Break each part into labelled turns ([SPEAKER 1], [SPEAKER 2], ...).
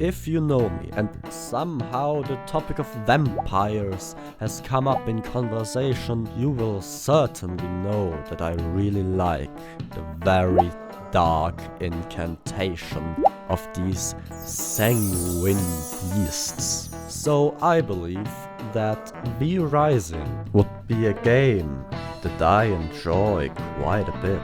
[SPEAKER 1] If you know me and somehow the topic of vampires has come up in conversation, you will certainly know that I really like the very dark incantation of these sanguine beasts. So I believe that V Rising would be a game that I enjoy quite a bit.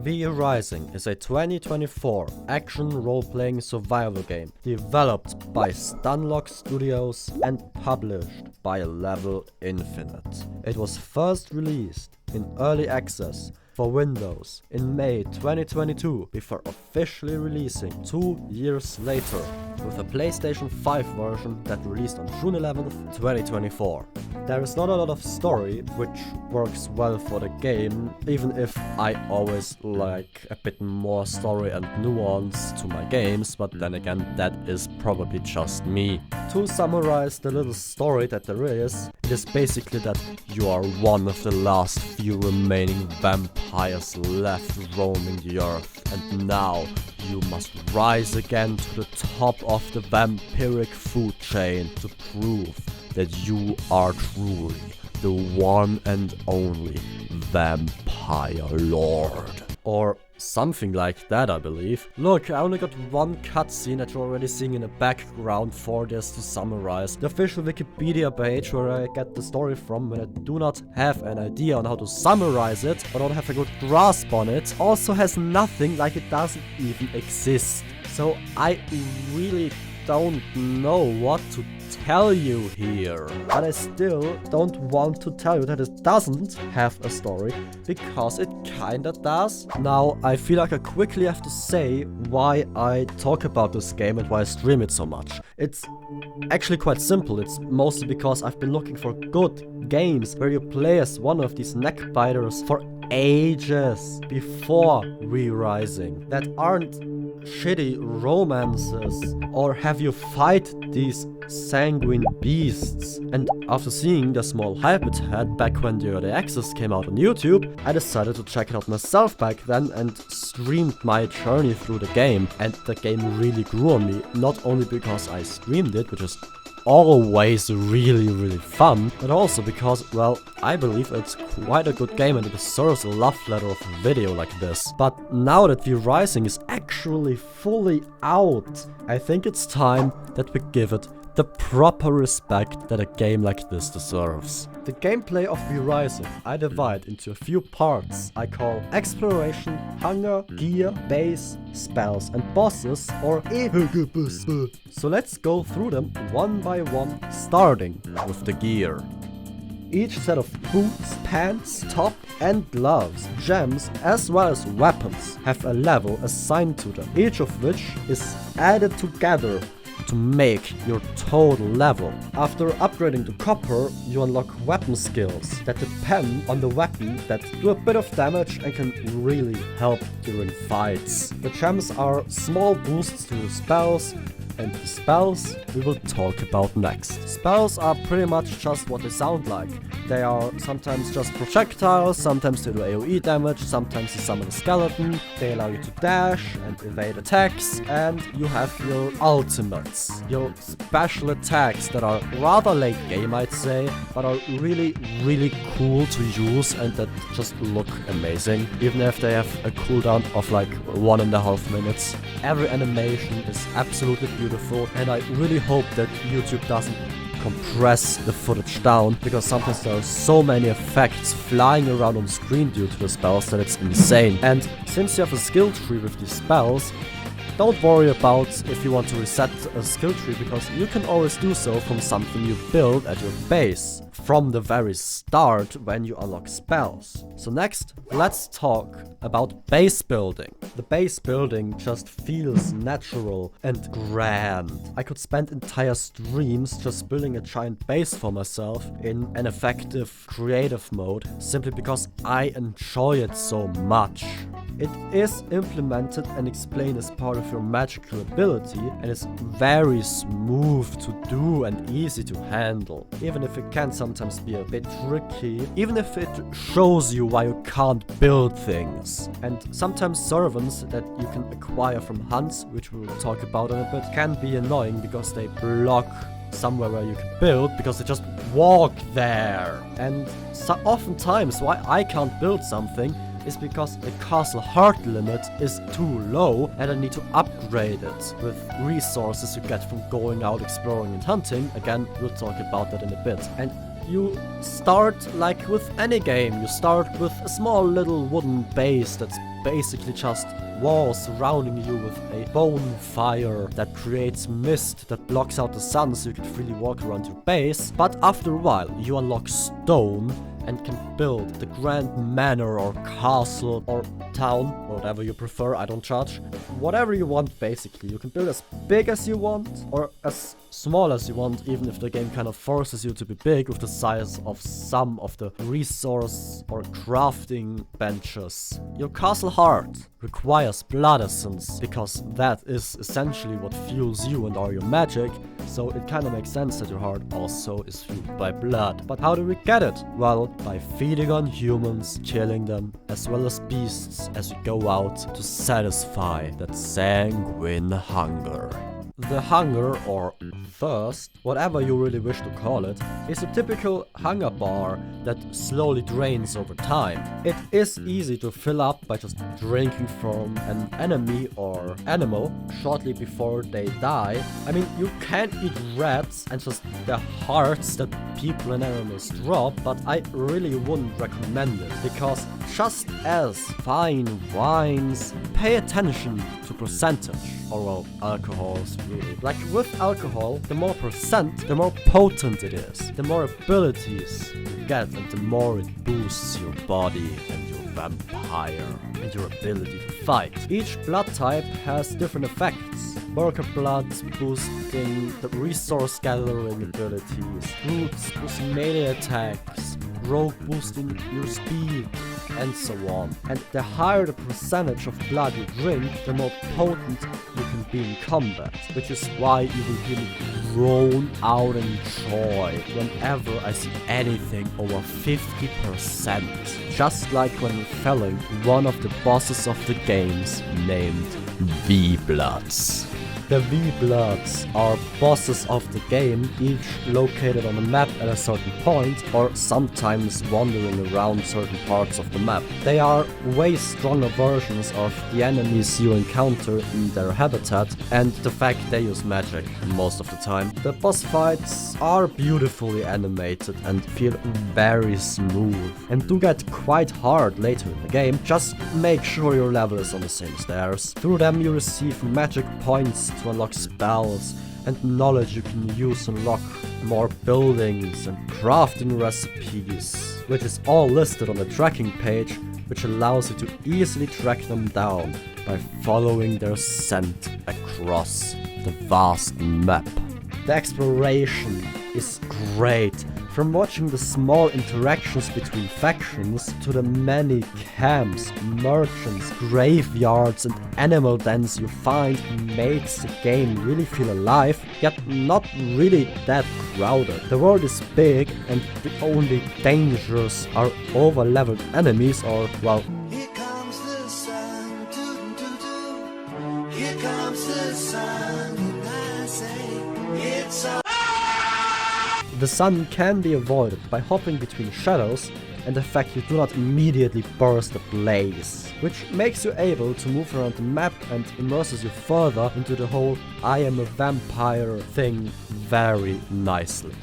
[SPEAKER 1] V Rising is a 2024 action role-playing survival game developed by Stunlock Studios and published by Level Infinite. It was first released in early access for Windows in May 2022 before officially releasing 2 years later with a PlayStation 5 version that released on June 11th, 2024. There is not a lot of story, which works well for the game, even if I always like a bit more story and nuance to my games, but then again that is probably just me. To summarize the little story that there is, it is basically that you are one of the last few remaining vampires left roaming the earth, and now you must rise again to the top of the vampiric food chain to prove that you are truly the one and only vampire lord. Or something like that, I believe. Look, I only got one cutscene that you're already seeing in the background for this to summarize. The official Wikipedia page where I get the story from when I do not have an idea on how to summarize it, or don't have a good grasp on it, also has nothing, like it doesn't even exist. So I really don't know what to tell you here. But I still don't want to tell you that it doesn't have a story, because it kinda does. Now, I feel like I quickly have to say why I talk about this game and why I stream it so much. It's actually quite simple. It's mostly because I've been looking for good games where you play as one of these neckbiters for ages before Re-Rising, that aren't shitty romances or have you fight these sanguine beasts. And after seeing the small hype it had back when the early access came out on YouTube, I decided to check it out myself back then and streamed my journey through the game. And the game really grew on me, not only because I streamed it, which is always really fun, but also because, well, I believe it's quite a good game and it deserves a love letter of a video like this. But now that V Rising is actually fully out, I think it's time that we give it the proper respect that a game like this deserves. The gameplay of V Rising I divide into a few parts I call exploration, hunger, gear, base, spells and bosses, or so let's go through them one by one, starting with the gear. Each set of boots, pants, top and gloves, gems as well as weapons have a level assigned to them, each of which is added together to make your total level. After upgrading to copper, you unlock weapon skills that depend on the weapon that do a bit of damage and can really help during fights. The gems are small boosts to your spells, and the spells we will talk about next. Spells are pretty much just what they sound like. They are sometimes just projectiles, sometimes they do AoE damage, sometimes you summon a skeleton, they allow you to dash and evade attacks, and you have your ultimates, your special attacks that are rather late game, I'd say, but are really cool to use and that just look amazing, even if they have a cooldown of like 1.5 minutes. Every animation is absolutely beautiful, and I really hope that YouTube doesn't compress the footage down, because sometimes there are so many effects flying around on screen due to the spells that it's insane. And since you have a skill tree with these spells, don't worry about if you want to reset a skill tree, because you can always do so from something you build at your base from the very start when you unlock spells. So next, let's talk about base building. The base building just feels natural and grand. I could spend entire streams just building a giant base for myself in an effective creative mode, simply because I enjoy it so much. It is implemented and explained as part of your magical ability, and is very smooth to do and easy to handle, even if it can sometimes be a bit tricky, even if it shows you why you can't build things. And sometimes servants that you can acquire from hunts, which we will talk about in a bit, can be annoying because they block somewhere where you can build, because they just walk there. And so oftentimes why I can't build something is because the castle heart limit is too low and I need to upgrade it with resources you get from going out exploring and hunting. Again, we'll talk about that in a bit. And you start like with any game. You start with a small little wooden base that's basically just walls surrounding you with a bonfire that creates mist that blocks out the sun so you can freely walk around your base. But after a while, you unlock stone and can build the grand manor or castle or town, whatever you prefer, I don't judge. Whatever you want, basically. You can build as big as you want or as small as you want, even if the game kind of forces you to be big with the size of some of the resource or crafting benches. Your castle heart requires blood essence, because that is essentially what fuels you and all your magic, so it kind of makes sense that your heart also is fueled by blood. But how do we get it? Well, by feeding on humans, killing them, as well as beasts as you go out to satisfy that sanguine hunger. The hunger, or thirst, whatever you really wish to call it, is a typical hunger bar that slowly drains over time. It is easy to fill up by just drinking from an enemy or animal shortly before they die. I mean, you can eat rats and just the hearts that people and animals drop, but I really wouldn't recommend it, because just as fine wines, pay attention to percentage, or well, alcohols really. Like with alcohol, the more percent, the more potent it is, the more abilities you get, and the more it boosts your body and your vampire and your ability to fight. Each blood type has different effects. Worker blood boosting the resource gathering abilities, Brutes boosting melee attacks, Rogue boosting your speed, and so on. And the higher the percentage of blood you drink, the more potent you can be in combat, which is why you will hear me groan out in joy whenever I see anything over 50%. Just like when felling one of the bosses of the games named V-Bloods. The V-Bloods are bosses of the game, each located on the map at a certain point, or sometimes wandering around certain parts of the map. They are way stronger versions of the enemies you encounter in their habitat, and the fact they use magic most of the time. The boss fights are beautifully animated and feel very smooth, and do get quite hard later in the game. Just make sure your level is on the same as theirs. Through them you receive magic points to unlock spells and knowledge you can use to unlock more buildings and crafting recipes, which is all listed on the tracking page, which allows you to easily track them down by following their scent across the vast map. The exploration is great, from watching the small interactions between factions to the many camps, merchants, graveyards and animal dens you find makes the game really feel alive, yet not really that crowded. The world is big and the only dangers are over-leveled enemies or, well,
[SPEAKER 2] here comes the sun, doo doo doo. Here comes the sun, and I say it's a
[SPEAKER 1] the sun can be avoided by hopping between shadows and the fact you do not immediately burst ablaze, which makes you able to move around the map and immerses you further into the whole I am a vampire thing very nicely.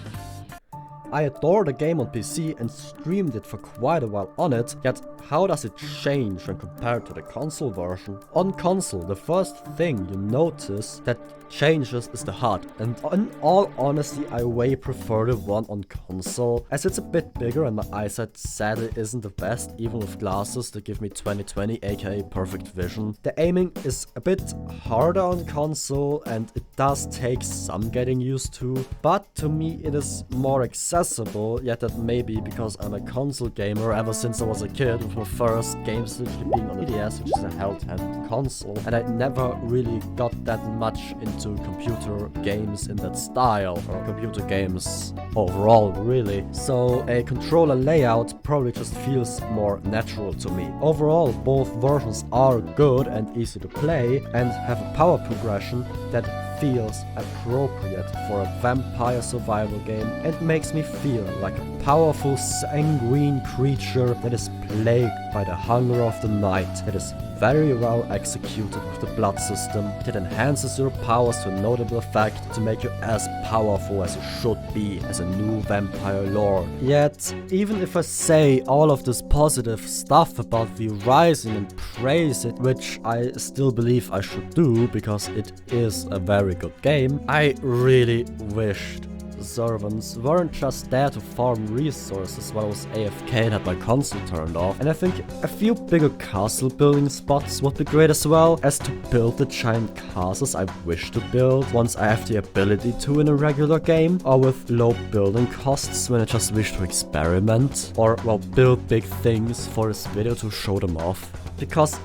[SPEAKER 1] I adore the game on PC and streamed it for quite a while on it, yet how does it change when compared to the console version? On console, the first thing you notice that changes is the HUD, and in all honesty I way prefer the one on console, as it's a bit bigger and my eyesight sadly isn't the best, even with glasses that give me 20/20 aka perfect vision. The aiming is a bit harder on console and it does take some getting used to, but to me it is more accessible, yet that may be because I'm a console gamer ever since I was a kid, with my first games literally being on EDS, which is a handheld console, and I never really got that much into computer games in that style, or computer games overall really. So a controller layout probably just feels more natural to me. Overall, both versions are good and easy to play and have a power progression that feels appropriate for a vampire survival game and makes me feel like a powerful sanguine creature that is plagued by the hunger of the night, that is very well executed with the blood system, that enhances your powers to a notable effect to make you as powerful as you should be as a new vampire lord. Yet, even if I say all of this positive stuff about V Rising and praise it, which I still believe I should do because it is a very good game, I really wished servants weren't just there to farm resources while I was AFK and had my console turned off. And I think a few bigger castle building spots would be great as well, as to build the giant castles I wish to build once I have the ability to in a regular game, or with low building costs when I just wish to experiment, or well, build big things for this video to show them off. Because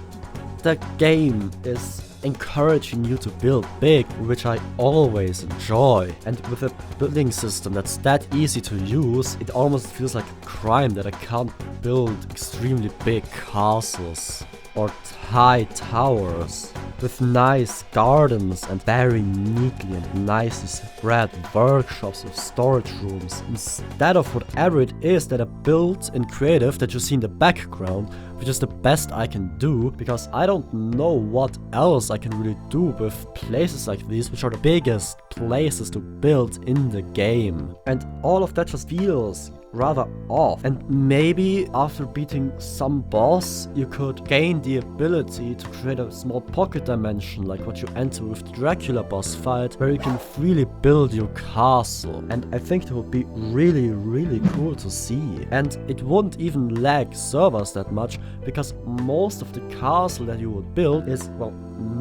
[SPEAKER 1] the game is encouraging you to build big, which I always enjoy. And with a building system that's that easy to use, it almost feels like a crime that I can't build extremely big castles or high towers with nice gardens and very neatly and nicely spread workshops with storage rooms, instead of whatever it is that I built in creative that you see in the background, which is the best I can do because I don't know what else I can really do with places like these, which are the biggest places to build in the game. And all of that just feels rather off. And maybe after beating some boss, you could gain the ability to create a small pocket dimension like what you enter with the Dracula boss fight, where you can freely build your castle. And I think that would be really cool to see. And it wouldn't even lag servers that much, because most of the castle that you would build is, well,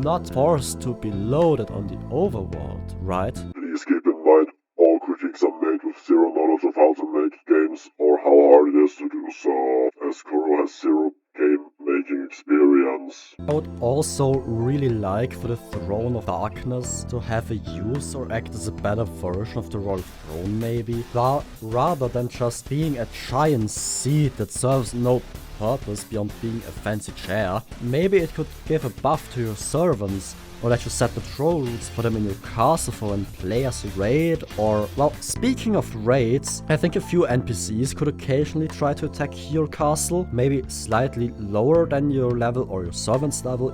[SPEAKER 1] not forced to be loaded on the overworld, right?
[SPEAKER 3] Please keep in mind, all critiques are made with zero knowledge of how to make games or how hard it is to do so, as Kuro has zero game making experience.
[SPEAKER 1] I would also really like for the Throne of Darkness to have a use or act as a better version of the Royal Throne maybe, rather than just being a giant seat that serves no purpose beyond being a fancy chair. Maybe it could give a buff to your servants, or let you set patrol routes for them in your castle for when players raid, or, well, speaking of raids, I think a few NPCs could occasionally try to attack your castle, maybe slightly lower than your level or your servant's level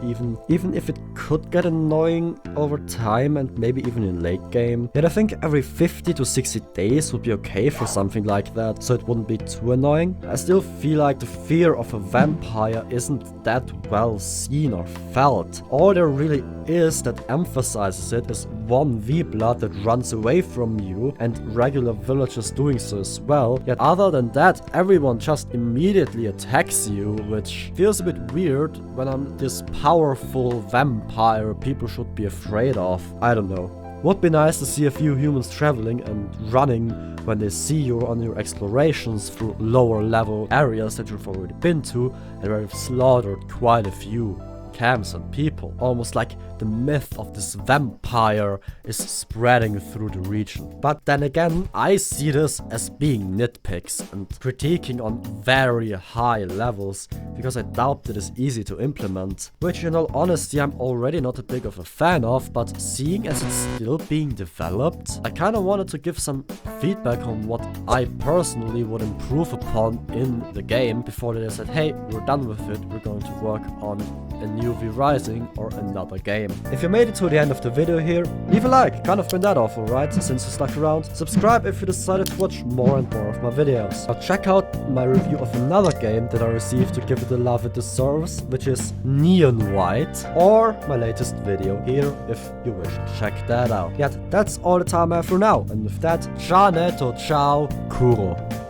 [SPEAKER 1] even if it could get annoying over time and maybe even in late game. Yet I think every 50 to 60 days would be okay for something like that, so it wouldn't be too annoying. I still feel like the fear of a vampire isn't that well seen or felt. All there really is that emphasizes it is one V-blood that runs away from you and regular villagers doing so as well. Yet other than that, everyone just immediately attacks you, which feels a bit weird when I'm this powerful vampire people should be afraid of. I don't know. Would be nice to see a few humans traveling and running when they see you on your explorations through lower level areas that you've already been to and where you've slaughtered quite a few camps and people. Almost like the myth of this vampire is spreading through the region. But then again, I see this as being nitpicks and critiquing on very high levels, because I doubt it is easy to implement, which in all honesty I'm already not a big of a fan of, but seeing as it's still being developed, I kinda wanted to give some feedback on what I personally would improve upon in the game before they said, hey, we're done with it, we're going to work on a new V Rising or another game. If you made it to the end of the video here, leave a like, kind of been that awful, right, since you stuck around. Subscribe if you decided to watch more and more of my videos. Now check out my review of another game that I received to give it the love it deserves, which is Neon White, or my latest video here if you wish to check that out. Yet that's all the time I have for now, and with that, ciao neto, ciao, Kuro.